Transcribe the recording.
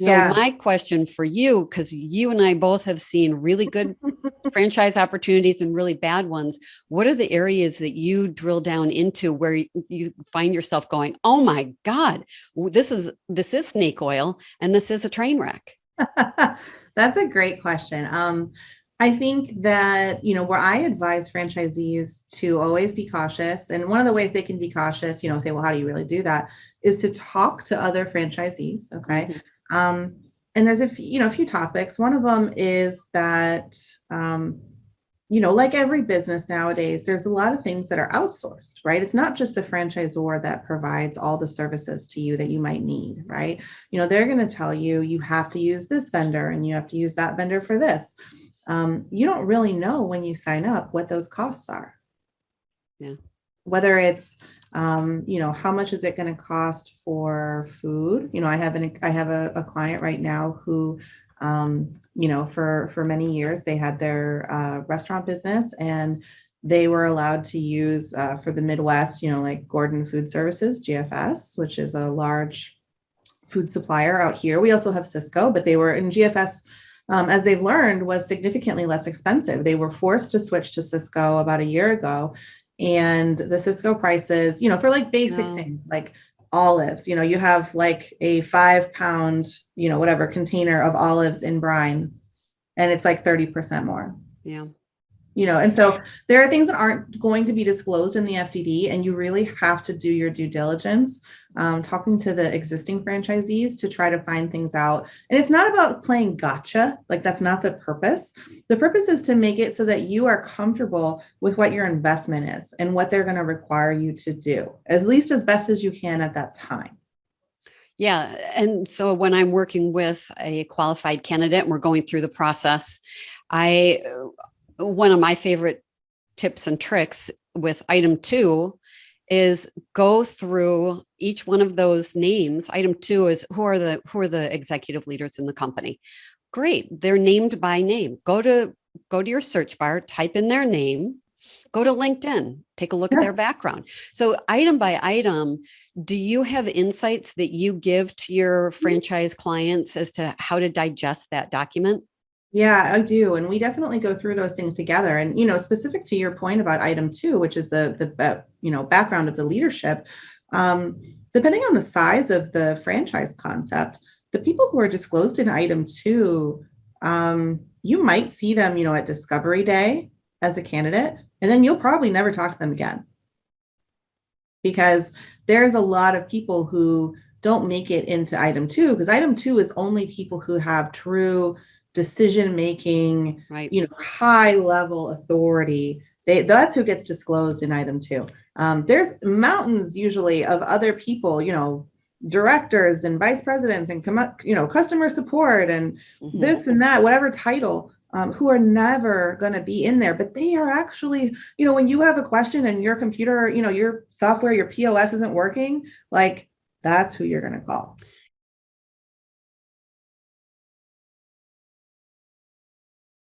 So Yeah. my question for you, because you and I both have seen really good franchise opportunities and really bad ones, what are the areas that you drill down into where you find yourself going, oh my God, this is snake oil and this is a train wreck? That's a great question. I think that, where I advise franchisees to always be cautious, and one of the ways they can be cautious, say, well, how do you really do that? Is to talk to other franchisees. Okay. Mm-hmm. Um, and there's a few topics. One of them is that, like every business nowadays, there's a lot of things that are outsourced, right? It's not just the franchisor that provides all the services to you that you might need, right? They're going to tell you you have to use this vendor and you have to use that vendor for this. You don't really know when you sign up what those costs are. Yeah. Whether it's how much is it going to cost for food? I have a client right now who for many years they had their restaurant business, and they were allowed to use for the Midwest, like Gordon Food Services, GFS, which is a large food supplier out here. We also have Cisco, but they were in GFS. As they've learned, was significantly less expensive. They were forced to switch to Cisco about a year ago, and the Cisco prices, for like basic No. things like olives, you have like a 5 pound, whatever container of olives in brine, and it's like 30% more. Yeah. And so there are things that aren't going to be disclosed in the FDD, and you really have to do your due diligence, talking to the existing franchisees to try to find things out. And it's not about playing gotcha. Like, that's not the purpose. The purpose is to make it so that you are comfortable with what your investment is and what they're going to require you to do, at least as best as you can at that time. Yeah. And so when I'm working with a qualified candidate and we're going through the process, I one of my favorite tips and tricks with item 2 is go through each one of those names. Item 2 is who are the executive leaders in the company. Great. They're named by name. Go to your search bar, type in their name, go to LinkedIn, take a look at Yeah. their background. So item by item, do you have insights that you give to your franchise clients as to how to digest that document? Yeah, I do. And we definitely go through those things together. And, specific to your point about item 2, which is the background of the leadership, depending on the size of the franchise concept, the people who are disclosed in item 2, you might see them, at discovery day as a candidate, and then you'll probably never talk to them again, because there's a lot of people who don't make it into item 2, because item 2 is only people who have true decision making, Right. high level authority. That's who gets disclosed in item 2. There's mountains usually of other people, directors and vice presidents and customer support and Mm-hmm. this and that, whatever title, who are never going to be in there, but they are actually, when you have a question and your computer, your software, your POS isn't working, like, that's who you're going to call.